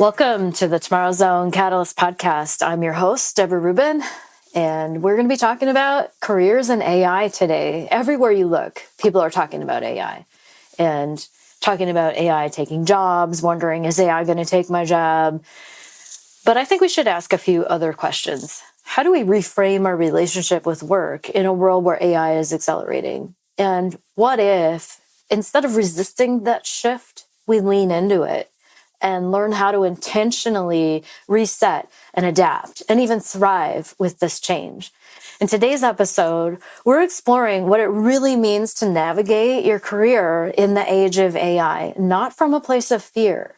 Welcome to the TomorrowZone Catalyst Podcast. I'm your host, Deborah Reuben, and we're going to be talking about careers and AI today. Everywhere you look, people are talking about AI and talking about AI taking jobs, wondering, is AI going to take my job? But I think we should ask a few other questions. How do we reframe our relationship with work in a world where AI is accelerating? And what if, instead of resisting that shift, we lean into it and learn how to intentionally reset and adapt and even thrive with this change? In today's episode, we're exploring what it really means to navigate your career in the age of AI, not from a place of fear,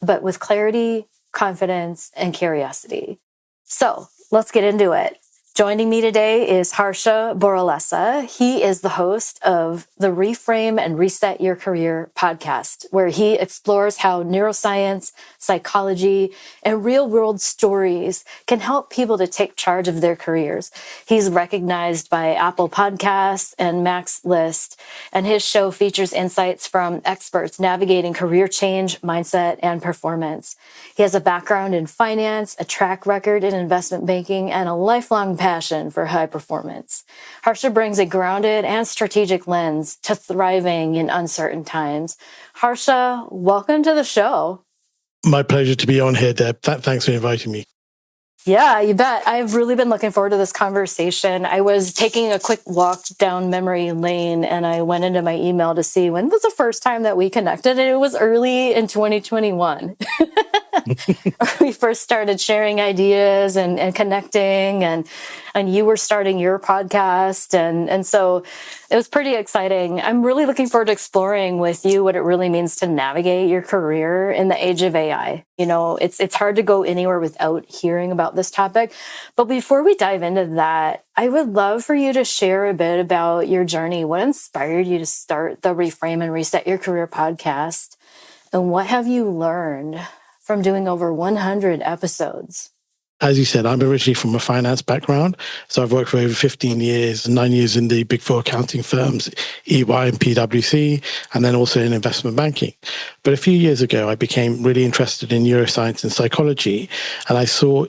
but with clarity, confidence, and curiosity. So let's get into it. Joining me today is Harsha Boralessa. He is the host of the Reframe and Reset Your Career podcast, where he explores how neuroscience, psychology, and real-world stories can help people to take charge of their careers. He's recognized by Apple Podcasts and Max List, and his show features insights from experts navigating career change, mindset, and performance. He has a background in finance, a track record in investment banking, and a lifelong passion for high performance. Harsha brings a grounded and strategic lens to thriving in uncertain times. Harsha, welcome to the show. My pleasure to be on here, Deb. Thanks for inviting me. Yeah, you bet. I've really been looking forward to this conversation. I was taking a quick walk down memory lane and I went into my email to see when was the first time that we connected, and it was early in 2021. We first started sharing ideas and connecting, and you were starting your podcast. And so it was pretty exciting. I'm really looking forward to exploring with you what it really means to navigate your career in the age of AI. You know, it's hard to go anywhere without hearing about this topic. But before we dive into that, I would love for you to share a bit about your journey. What inspired you to start the Reframe and Reset Your Career podcast? And what have you learned from doing over 100 episodes? As you said, I'm originally from a finance background. So I've worked for over 15 years, 9 years in the big four accounting firms, EY and PwC, and then also in investment banking. But a few years ago, I became really interested in neuroscience and psychology. And I saw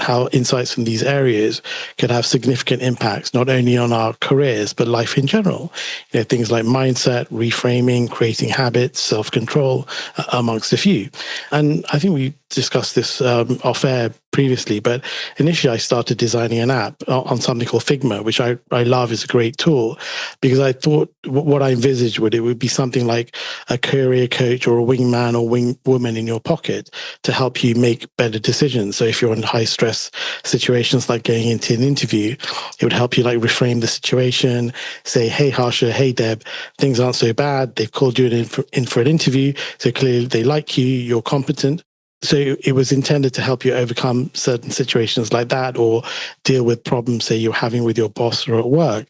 how insights from these areas could have significant impacts, not only on our careers, but life in general. You know, things like mindset, reframing, creating habits, self-control, amongst a few. And I think we discussed this off air previously, but initially I started designing an app on something called Figma, which I love, is a great tool, because I thought what I envisaged it would be something like a career coach or a wingman or wingwoman in your pocket to help you make better decisions. So if you're in high stress situations like going into an interview, it would help you like reframe the situation, say, hey, Harsha, hey, Deb, things aren't so bad. They've called you in for an interview. So clearly they like you, you're competent. So it was intended to help you overcome certain situations like that, or deal with problems, say, you're having with your boss or at work.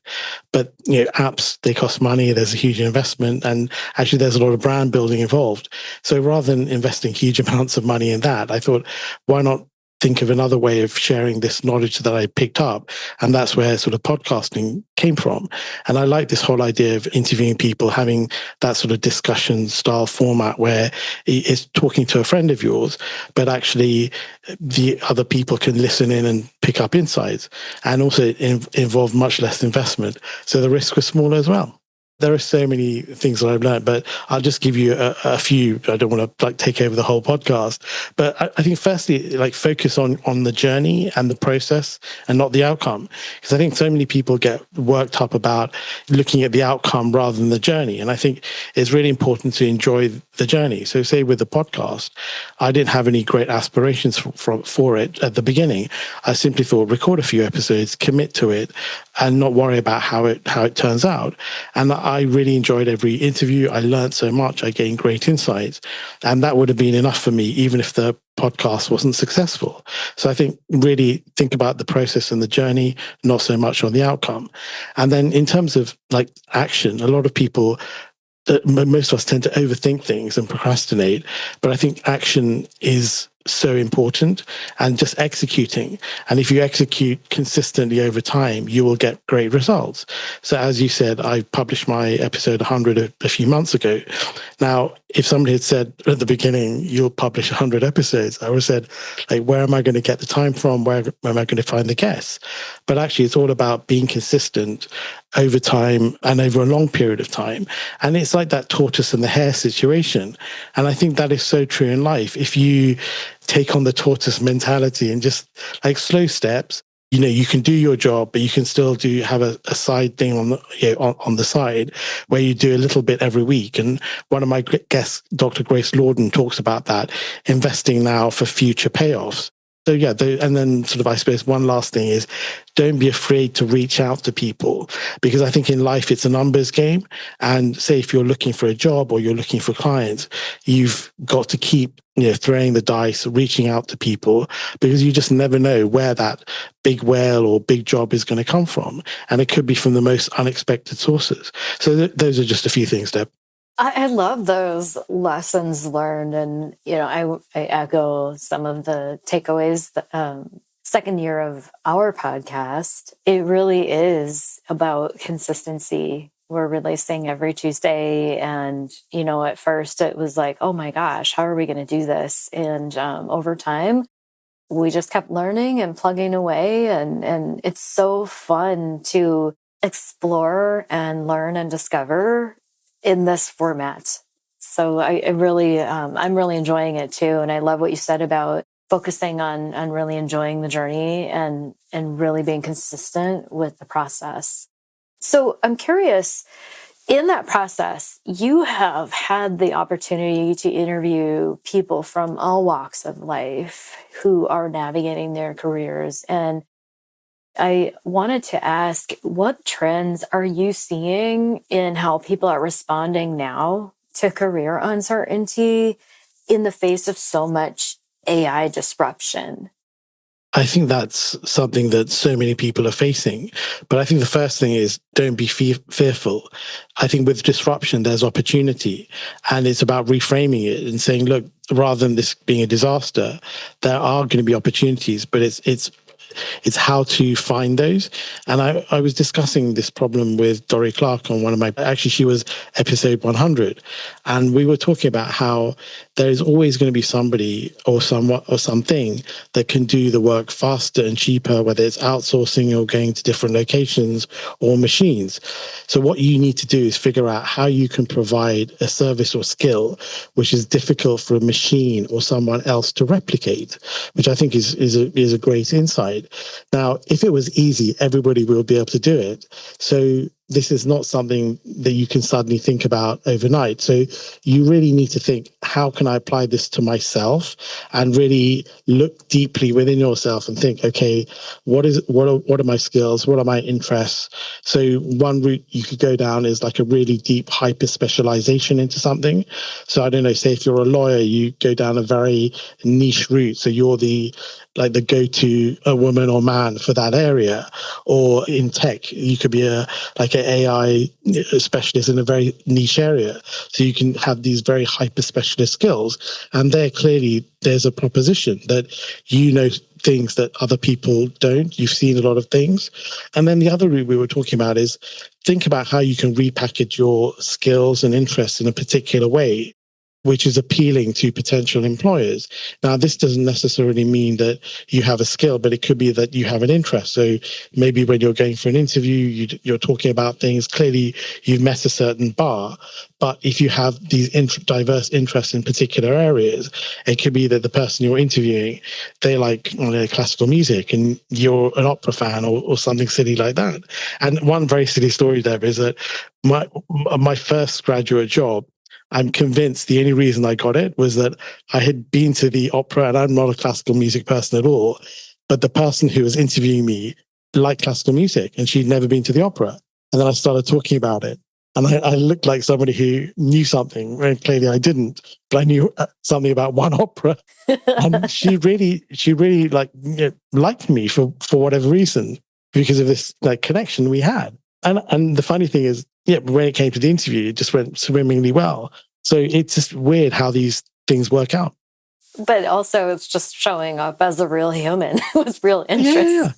But you know, apps, they cost money. There's a huge investment, and actually there's a lot of brand building involved. So rather than investing huge amounts of money in that, I thought, why not think of another way of sharing this knowledge that I picked up? And that's where sort of podcasting came from. And I like this whole idea of interviewing people, having that sort of discussion style format where it's talking to a friend of yours, but actually the other people can listen in and pick up insights, and also involve much less investment. So the risk was smaller as well. There are so many things that I've learned, but I'll just give you a few. I don't want to take over the whole podcast, but I think firstly, focus on the journey and the process and not the outcome. Because I think so many people get worked up about looking at the outcome rather than the journey. And I think it's really important to enjoy the journey. So say with the podcast, I didn't have any great aspirations for it at the beginning. I simply thought, record a few episodes, commit to it, and not worry about how it turns out. And I really enjoyed every interview. I learned so much. I gained great insights. And that would have been enough for me, even if the podcast wasn't successful. So I think really think about the process and the journey, not so much on the outcome. And then in terms of action, a lot of people, most of us tend to overthink things and procrastinate. But I think action is so important, and just executing. And if you execute consistently over time, you will get great results. So as you said, I published my episode 100 a few months ago. Now, if somebody had said at the beginning, you'll publish 100 episodes, I would have said, like, where am I going to get the time from? Where am I going to find the guests? But actually, it's all about being consistent over time and over a long period of time. And it's like that tortoise and the hare situation. And I think that is so true in life. If you take on the tortoise mentality and just like slow steps, you can do your job, but you can still have a side thing on the side where you do a little bit every week. And one of my guests, Dr. Grace Lorden, talks about that, investing now for future payoffs. So yeah, and then sort of, I suppose, one last thing is don't be afraid to reach out to people, because I think in life it's a numbers game. And say if you're looking for a job or you're looking for clients, you've got to keep throwing the dice, reaching out to people, because you just never know where that big whale or big job is going to come from. And it could be from the most unexpected sources. So those are just a few things, Deb. I love those lessons learned. And, I echo some of the takeaways. Second year of our podcast, it really is about consistency. We're releasing every Tuesday. And, at first it was like, oh my gosh, how are we going to do this? And over time, we just kept learning and plugging away. And it's so fun to explore and learn and discover in this format. So I'm really enjoying it too. And I love what you said about focusing on really enjoying the journey and really being consistent with the process. So I'm curious, in that process, you have had the opportunity to interview people from all walks of life who are navigating their careers. And I wanted to ask, what trends are you seeing in how people are responding now to career uncertainty in the face of so much AI disruption? I think that's something that so many people are facing. But I think the first thing is don't be fearful. I think with disruption, there's opportunity. And it's about reframing it and saying, look, rather than this being a disaster, there are going to be opportunities, but it's how to find those. And I was discussing this problem with Dory Clark on actually she was episode 100. And we were talking about how there is always going to be somebody or something that can do the work faster and cheaper, whether it's outsourcing or going to different locations or machines. So what you need to do is figure out how you can provide a service or skill which is difficult for a machine or someone else to replicate, which I think is a great insight. Now, if it was easy, everybody will be able to do it. So this is not something that you can suddenly think about overnight. So you really need to think, how can I apply this to myself? And really look deeply within yourself and think, okay, what are my skills? What are my interests? So one route you could go down is like a really deep hyper specialization into something. So I don't know, say if you're a lawyer, you go down a very niche route. So you're the go-to a woman or man for that area. Or in tech, you could be an AI specialist in a very niche area. So you can have these very hyper specialist skills. And there's a proposition that things that other people don't. You've seen a lot of things. And then the other route we were talking about is think about how you can repackage your skills and interests in a particular way which is appealing to potential employers. Now, this doesn't necessarily mean that you have a skill, but it could be that you have an interest. So maybe when you're going for an interview, you're talking about things, clearly you've met a certain bar, but if you have these diverse interests in particular areas, it could be that the person you're interviewing, they like classical music and you're an opera fan or something silly like that. And one very silly story there is that my first graduate job, I'm convinced the only reason I got it was that I had been to the opera, and I'm not a classical music person at all, but the person who was interviewing me liked classical music and she'd never been to the opera. And then I started talking about it. And I looked like somebody who knew something, and clearly I didn't, but I knew something about one opera. And she really liked me for whatever reason, because of this connection we had. And the funny thing is, when it came to the interview, it just went swimmingly well. So it's just weird how these things work out. But also it's just showing up as a real human with real interests.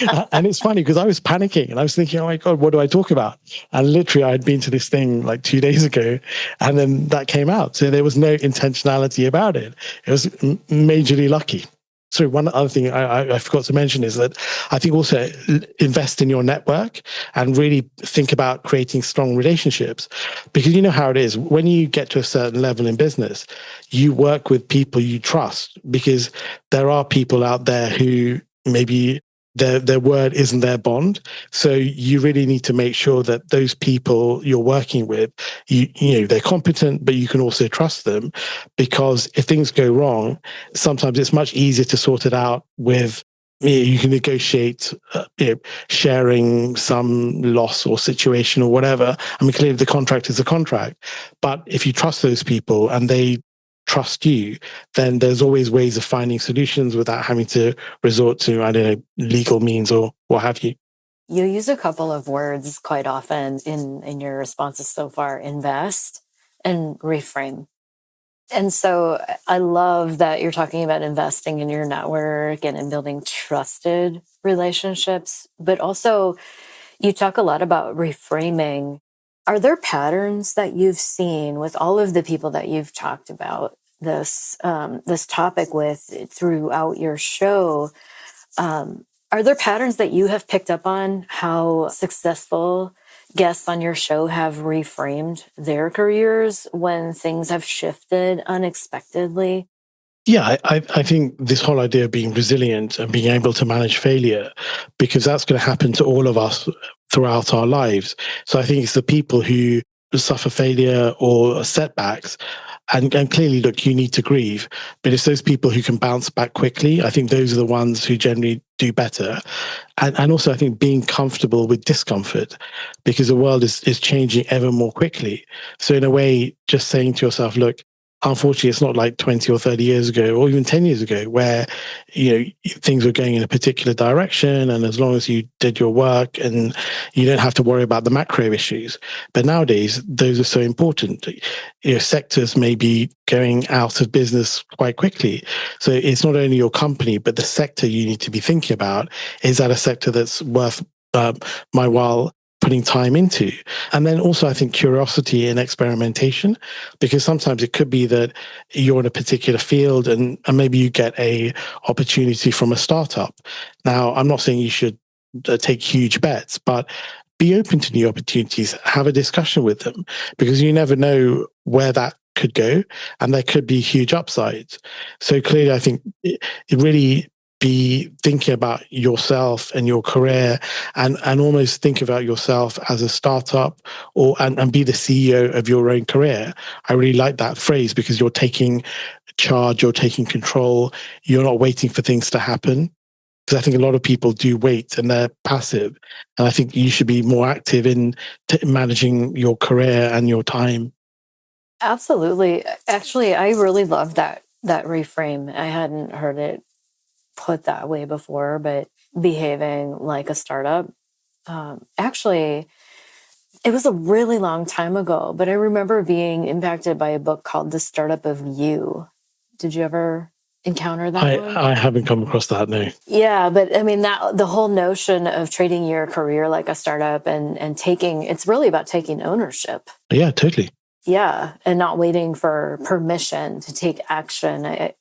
Yeah. And it's funny because I was panicking and I was thinking, oh my God, what do I talk about? And literally I'd been to this thing like 2 days ago and then that came out. So there was no intentionality about it. It was majorly lucky. So one other thing I forgot to mention is that I think also invest in your network and really think about creating strong relationships, because you know how it is. When you get to a certain level in business, you work with people you trust, because there are people out there who maybe their word isn't their bond. So you really need to make sure that those people you're working with, you know, they're competent, but you can also trust them, because if things go wrong, sometimes it's much easier to sort it out with, you can negotiate sharing some loss or situation or whatever. I mean, clearly the contract is a contract, but if you trust those people and they trust you, then there's always ways of finding solutions without having to resort to, I don't know, legal means or what have you. You use a couple of words quite often in your responses so far: invest and reframe. And so I love that you're talking about investing in your network and in building trusted relationships, but also you talk a lot about reframing. Are there patterns that you've seen with all of the people that you've talked about this topic with throughout your show? Are there patterns that you have picked up on how successful guests on your show have reframed their careers when things have shifted unexpectedly? Yeah, I think this whole idea of being resilient and being able to manage failure, because that's going to happen to all of us throughout our lives. So I think it's the people who suffer failure or setbacks. And clearly, look, you need to grieve, but it's those people who can bounce back quickly. I think those are the ones who generally do better. And also, I think being comfortable with discomfort, because the world is changing ever more quickly. So in a way, just saying to yourself, look, unfortunately, it's not like 20 or 30 years ago, or even 10 years ago, where, you know, things were going in a particular direction. And as long as you did your work and you don't have to worry about the macro issues. But nowadays, those are so important. You know, sectors may be going out of business quite quickly. So it's not only your company, but the sector you need to be thinking about. Is that a sector that's worth my while putting time into? And then also, I think curiosity and experimentation, because sometimes it could be that you're in a particular field and maybe you get a opportunity from a startup. Now, I'm not saying you should take huge bets, but be open to new opportunities, have a discussion with them, because you never know where that could go and there could be huge upsides. So clearly, I think it really be thinking about yourself and your career, and almost think about yourself as a startup, or and be the CEO of your own career. I really like that phrase, because you're taking charge, you're taking control, you're not waiting for things to happen. Because I think a lot of people do wait and they're passive. And I think you should be more active in managing your career and your time. Absolutely. Actually, I really love that reframe. I hadn't heard it put that way before, but behaving like a startup. Actually, it was a really long time ago, but I remember being impacted by a book called The Startup of You. Did you ever encounter that one? I haven't come across that, no. Yeah, but I mean that the whole notion of treating your career like a startup and taking, it's really about taking ownership. Yeah, totally. Yeah, and not waiting for permission to take action. I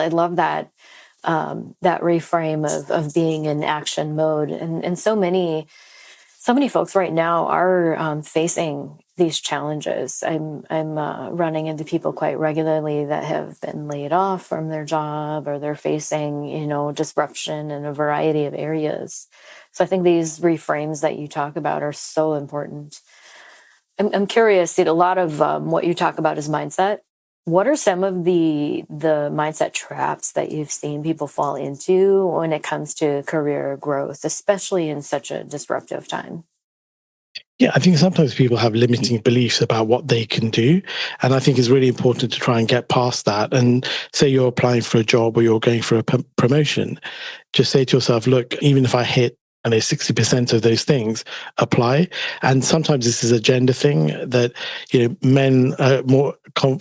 love that that reframe of being in action mode, and so many folks right now are facing these challenges. I'm running into people quite regularly that have been laid off from their job, or they're facing, you know, disruption in a variety of areas. So I think these reframes that you talk about are so important. I'm curious, a lot of what you talk about is mindset. What are some of the mindset traps that you've seen people fall into when it comes to career growth, especially in such a disruptive time? Yeah, I think sometimes people have limiting beliefs about what they can do. And I think it's really important to try and get past that. And say you're applying for a job or you're going for a promotion, just say to yourself, look, even if I hit I know 60% of those things apply. And sometimes this is a gender thing that, men are more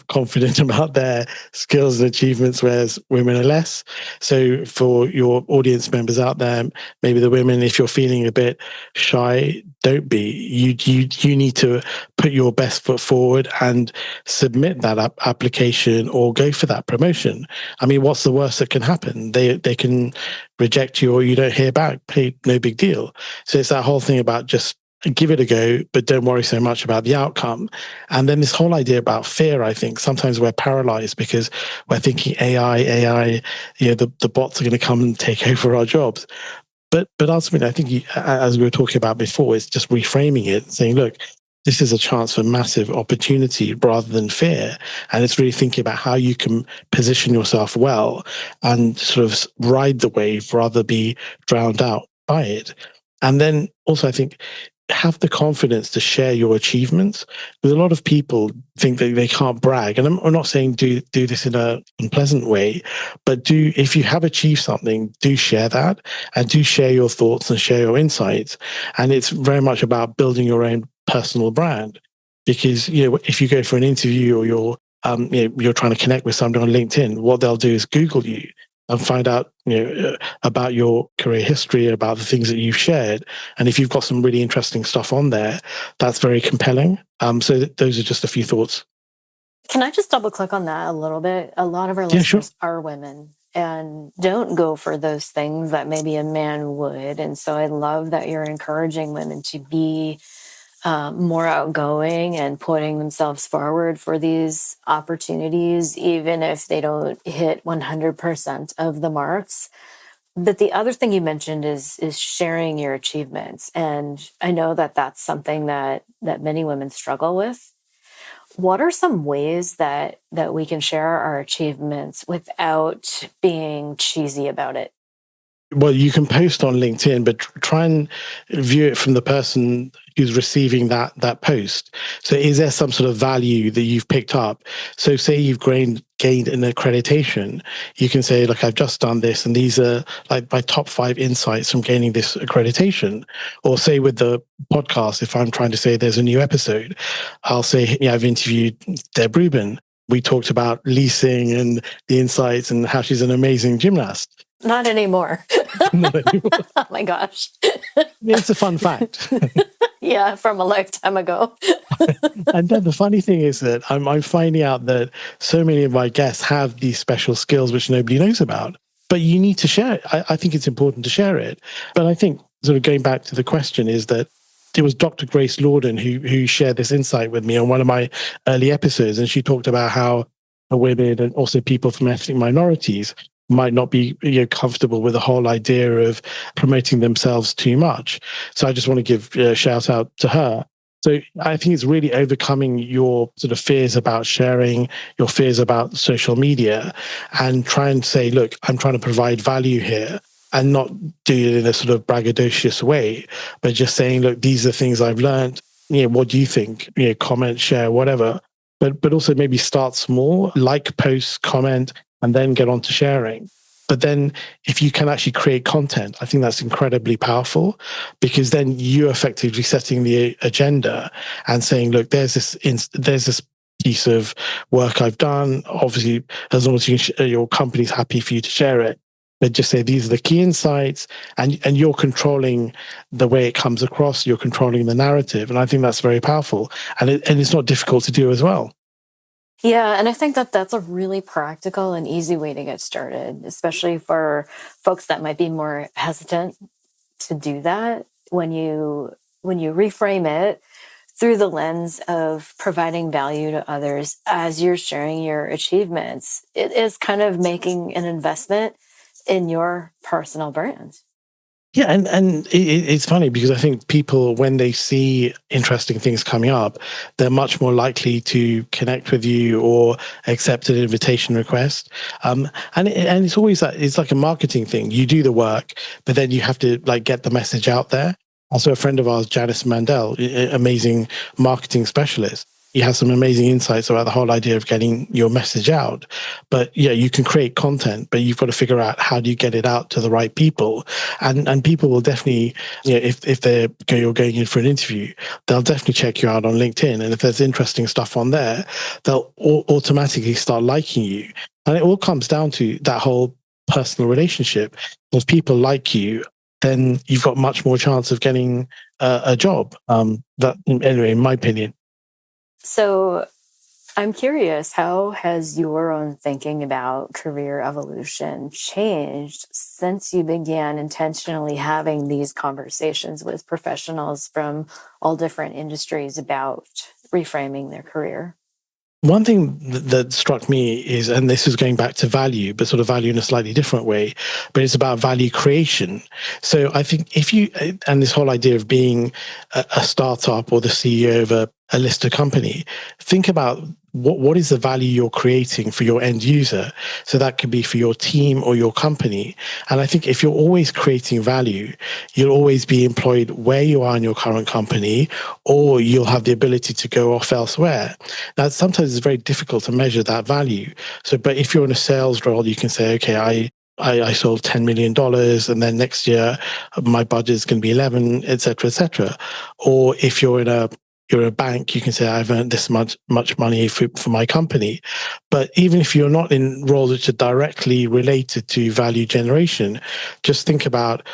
confident about their skills and achievements, whereas women are less. So for your audience members out there, maybe the women, if you're feeling a bit shy, don't be. You need to put your best foot forward and submit that application or go for that promotion. I mean, what's the worst that can happen? They can reject you or you don't hear back. Hey, no big deal. So it's that whole thing about just give it a go, but don't worry so much about the outcome. And then this whole idea about fear, I think sometimes we're paralyzed because we're thinking AI, the bots are going to come and take over our jobs. But ultimately, I think, as we were talking about before, it's just reframing it, saying, look, this is a chance for massive opportunity rather than fear. And it's really thinking about how you can position yourself well and sort of ride the wave rather than be drowned out by it. And then also, I think, have the confidence to share your achievements. Because a lot of people think that they can't brag. And I'm not saying do this in an unpleasant way, but if you have achieved something, do share that and do share your thoughts and share your insights. And it's very much about building your own personal brand. Because, if you go for an interview or you're trying to connect with somebody on LinkedIn, what they'll do is Google you and find out about your career history, about the things that you've shared. And if you've got some really interesting stuff on there, that's very compelling. So those are just a few thoughts. Can I just double click on that a little bit? A lot of our listeners are women and don't go for those things that maybe a man would. And so I love that you're encouraging women to be more outgoing and putting themselves forward for these opportunities, even if they don't hit 100% of the marks. But the other thing you mentioned is sharing your achievements. And I know that that's something that many women struggle with. What are some ways that we can share our achievements without being cheesy about it? Well, you can post on LinkedIn, but try and view it from the person who's receiving that post. So is there some sort of value that you've picked up? So say you've gained an accreditation, you can say, look, I've just done this, and these are like my top 5 insights from gaining this accreditation. Or say with the podcast, if I'm trying to say there's a new episode, I'll say, I've interviewed Deborah Reuben. We talked about leasing and the insights and how she's an amazing gymnast. Not anymore. Not anymore. Oh my gosh. It's a fun fact. Yeah, from a lifetime ago. And then the funny thing is that I'm finding out that so many of my guests have these special skills which nobody knows about. But you need to share it. I think it's important to share it. But I think sort of going back to the question is that it was Dr. Grace Lorden who shared this insight with me on one of my early episodes. And she talked about how women and also people from ethnic minorities might not be comfortable with the whole idea of promoting themselves too much. So I just want to give a shout out to her. So I think it's really overcoming your sort of fears about sharing, your fears about social media, and try and say, look, I'm trying to provide value here, and not do it in a sort of braggadocious way, but just saying, look, these are things I've learned. What do you think? Comment, share, whatever. But also maybe start small, like, post, comment, and then get on to sharing. But then if you can actually create content, I think that's incredibly powerful, because then you're effectively setting the agenda and saying, look, there's this piece of work I've done. Obviously, as long as your company's happy for you to share it, but just say these are the key insights, and you're controlling the way it comes across, you're controlling the narrative. And I think that's very powerful. And it's not difficult to do as well. Yeah, and I think that that's a really practical and easy way to get started, especially for folks that might be more hesitant to do that. When you reframe it through the lens of providing value to others as you're sharing your achievements, it is kind of making an investment in your personal brand. Yeah, and it's funny because I think people, when they see interesting things coming up, they're much more likely to connect with you or accept an invitation request. And it's always that, it's like a marketing thing. You do the work, but then you have to get the message out there. Also, a friend of ours, Janice Mandel, amazing marketing specialist, you have some amazing insights about the whole idea of getting your message out. But yeah, you can create content, but you've got to figure out how do you get it out to the right people. And people will definitely, if you're going in for an interview, they'll definitely check you out on LinkedIn. And if there's interesting stuff on there, they'll automatically start liking you. And it all comes down to that whole personal relationship. If people like you, then you've got much more chance of getting a job. That, anyway, in my opinion. So I'm curious, how has your own thinking about career evolution changed since you began intentionally having these conversations with professionals from all different industries about reframing their career? One thing that struck me is, and this is going back to value, but sort of value in a slightly different way, but it's about value creation. So I think and this whole idea of being a startup or the CEO of a listed company, think about what is the value you're creating for your end user. So that could be for your team or your company. And I think if you're always creating value, you'll always be employed where you are in your current company, or you'll have the ability to go off elsewhere. Now, sometimes it's very difficult to measure that value. So, but if you're in a sales role, you can say, okay, I sold $10 million, and then next year my budget is going to be 11, et cetera, et cetera. Or if you're a bank, you can say, I've earned this much money for my company. But even if you're not in roles which are directly related to value generation, just think about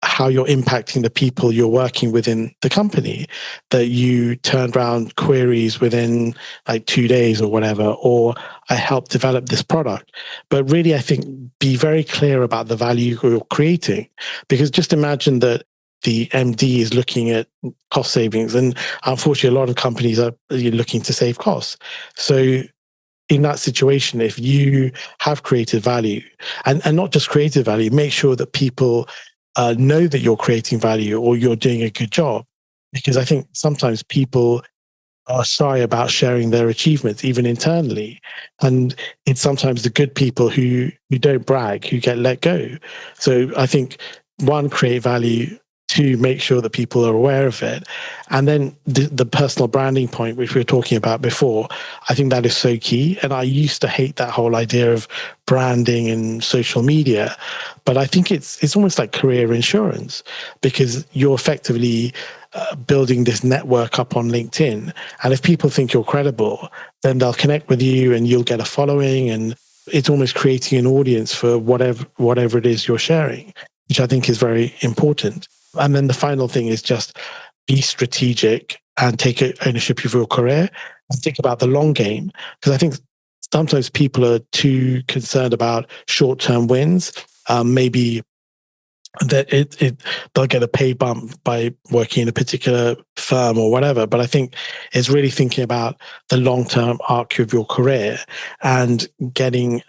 how you're impacting the people you're working within the company, that you turned around queries within like 2 days or whatever, or I helped develop this product. But really, I think be very clear about the value you're creating, because just imagine that the MD is looking at cost savings, and unfortunately, a lot of companies are looking to save costs. So in that situation, if you have created value, and not just created value, make sure that people know that you're creating value or you're doing a good job. Because I think sometimes people are shy about sharing their achievements, even internally. And it's sometimes the good people who don't brag, who get let go. So I think, one, create value. Two, make sure that people are aware of it. And then the personal branding point, which we were talking about before, I think that is so key. And I used to hate that whole idea of branding and social media, but I think it's almost like career insurance, because you're effectively building this network up on LinkedIn. And if people think you're credible, then they'll connect with you and you'll get a following, and it's almost creating an audience for whatever it is you're sharing, which I think is very important. And then the final thing is just be strategic and take ownership of your career and think about the long game. Because I think sometimes people are too concerned about short-term wins. Maybe that they'll get a pay bump by working in a particular firm or whatever. But I think it's really thinking about the long-term arc of your career and getting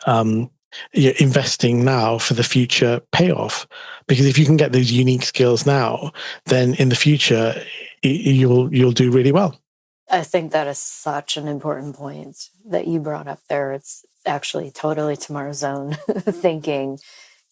you're investing now for the future payoff. Because if you can get those unique skills now, then in the future you'll do really well. I think that is such an important point that you brought up there. It's actually totally TomorrowZone thinking,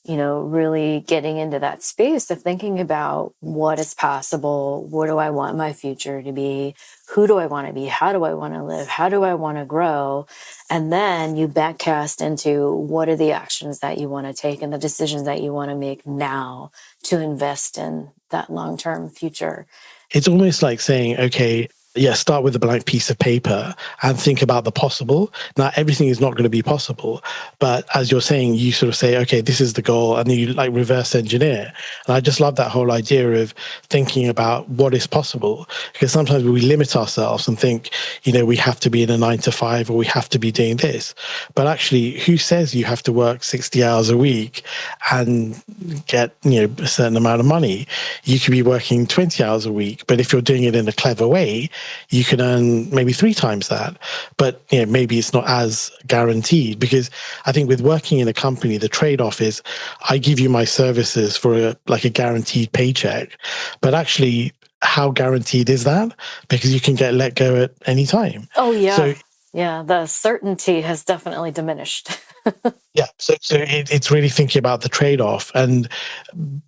really getting into that space of thinking about what is possible, what do I want my future to be, who do I want to be, how do I want to live, how do I want to grow, and then you backcast into what are the actions that you want to take and the decisions that you want to make now to invest in that long-term future. It's almost like saying, okay, start with a blank piece of paper and think about the possible. Now, everything is not going to be possible, but as you're saying, you sort of say, okay, this is the goal, and then you like reverse engineer. And I just love that whole idea of thinking about what is possible, because sometimes we limit ourselves and think, we have to be in a 9 to 5 or we have to be doing this. But actually, who says you have to work 60 hours a week and get, a certain amount of money? You could be working 20 hours a week, but if you're doing it in a clever way, you can earn maybe 3 times that. But maybe it's not as guaranteed, because I think with working in a company, the trade-off is I give you my services for a guaranteed paycheck. But actually, how guaranteed is that? Because you can get let go at any time. Oh, yeah. So Yeah. The certainty has definitely diminished. Yeah, so it's really thinking about the trade-off and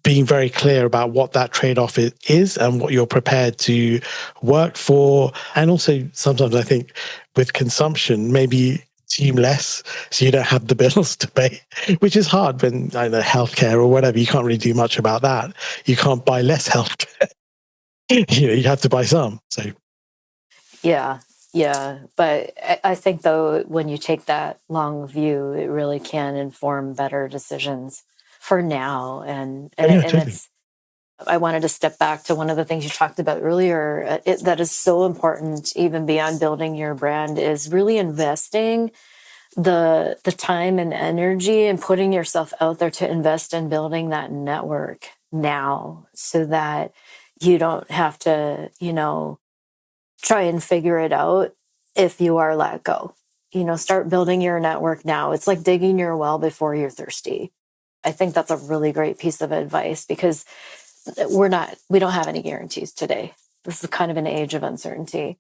being very clear about what that trade-off is and what you're prepared to work for. And also sometimes I think with consumption, maybe consume less so you don't have the bills to pay, which is hard when, I don't know, healthcare or whatever, you can't really do much about that. You can't buy less healthcare. You have to buy some. So Yeah. Yeah. But I think, though, when you take that long view, it really can inform better decisions for now. yeah, And totally. I wanted to step back to one of the things you talked about earlier. That is so important, even beyond building your brand, is really investing the time and energy and putting yourself out there to invest in building that network now, so that you don't have to, try and figure it out if you are let go. Start building your network now. It's like digging your well before you're thirsty. I think that's a really great piece of advice, because we don't have any guarantees today. This is kind of an age of uncertainty.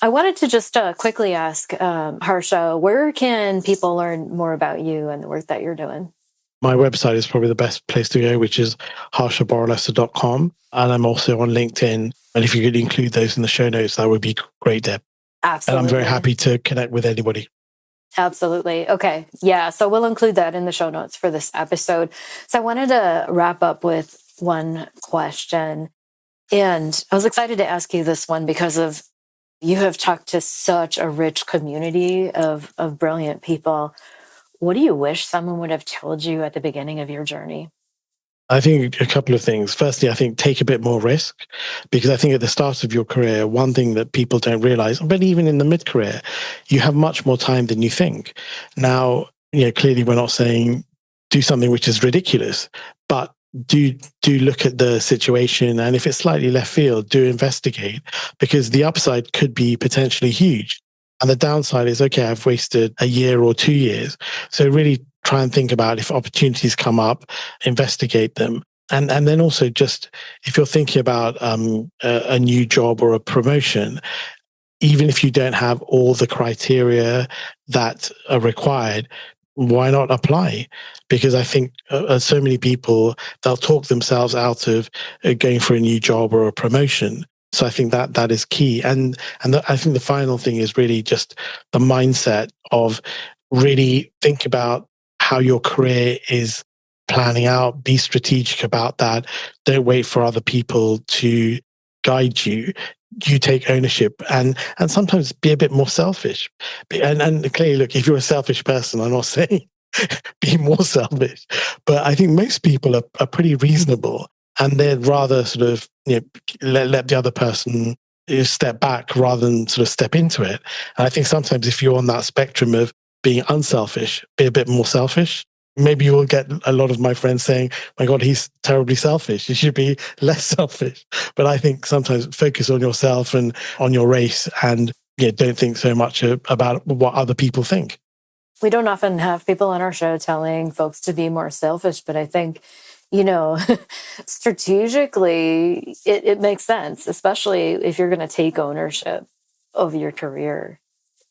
I wanted to just quickly ask, Harsha, where can people learn more about you and the work that you're doing? My website is probably the best place to go, which is harshaboralessa.com. And I'm also on LinkedIn. And if you could include those in the show notes, that would be great, Deb. And I'm very Absolutely. happy to connect with anybody. Absolutely. Okay. Yeah. So we'll include that in the show notes for this episode. So I wanted to wrap up with one question. And I was excited to ask you this one because you have talked to such a rich community of brilliant people. What do you wish someone would have told you at the beginning of your journey? I think a couple of things. Firstly, I think take a bit more risk, because I think at the start of your career, one thing that people don't realize, but even in the mid-career, you have much more time than you think. Now, clearly we're not saying do something which is ridiculous, but do look at the situation, and if it's slightly left field, do investigate, because the upside could be potentially huge. And the downside is, okay, I've wasted a year or 2 years. So really try and think about, if opportunities come up, investigate them. And then also, just if you're thinking about a new job or a promotion, even if you don't have all the criteria that are required, why not apply? Because I think so many people, they'll talk themselves out of going for a new job or a promotion. So I think that is key. And I think the final thing is really just the mindset of really think about how your career is planning out. Be strategic about that. Don't wait for other people to guide you. You take ownership, and sometimes be a bit more selfish. And clearly, look, if you're a selfish person, I'm not saying be more selfish, but I think most people are pretty reasonable, and they'd rather sort of let the other person step back rather than sort of step into it. And I think sometimes if you're on that spectrum of being unselfish, be a bit more selfish. Maybe you will get a lot of my friends saying, my God, he's terribly selfish. You should be less selfish. But I think sometimes focus on yourself and on your race, and don't think so much about what other people think. We don't often have people on our show telling folks to be more selfish, but I think, strategically, it makes sense, especially if you're going to take ownership of your career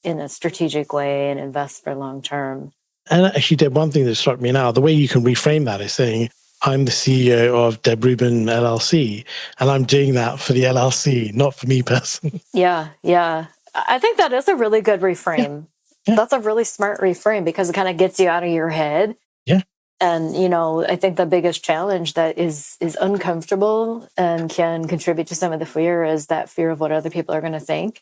in a strategic way and invest for long term. And actually, Deb, one thing that struck me now, the way you can reframe that is saying, I'm the CEO of Deborah Reuben LLC, and I'm doing that for the LLC, not for me personally. Yeah. I think that is a really good reframe. Yeah. That's a really smart reframe, because it kind of gets you out of your head. Yeah. And, I think the biggest challenge that is uncomfortable and can contribute to some of the fear is that fear of what other people are going to think.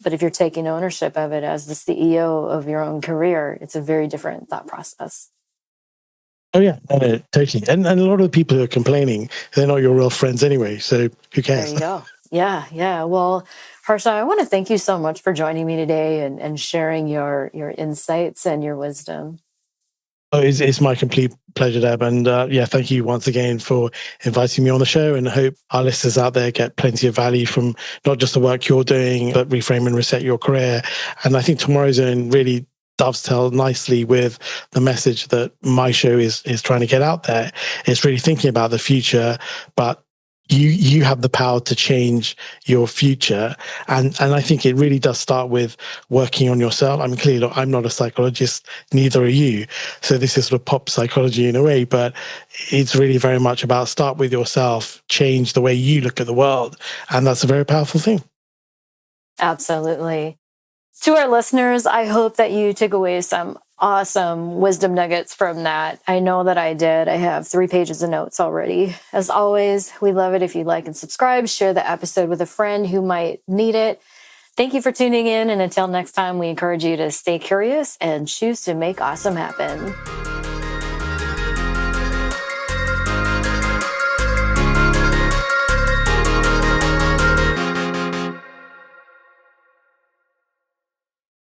But if you're taking ownership of it as the CEO of your own career, it's a very different thought process. Oh, yeah, no, totally. And a lot of the people who are complaining, they're not your real friends anyway. So who cares? There you go. Yeah. Well, Harsha, I want to thank you so much for joining me today and sharing your insights and your wisdom. Oh, it's my complete pleasure, Deb. And thank you once again for inviting me on the show. And I hope our listeners out there get plenty of value from not just the work you're doing, but reframe and reset your career. And I think TomorrowZone really dovetail nicely with the message that my show is trying to get out there. It's really thinking about the future, but you have the power to change your future. And I think it really does start with working on yourself. I mean, clearly, look, I'm not a psychologist, neither are you. So this is sort of pop psychology in a way, but it's really very much about start with yourself, change the way you look at the world. And that's a very powerful thing. Absolutely. To our listeners, I hope that you took away some awesome wisdom nuggets from that. I know that I did. I have 3 pages of notes already. As always, we love it if you like and subscribe, share the episode with a friend who might need it. Thank you for tuning in. And until next time, we encourage you to stay curious and choose to make awesome happen.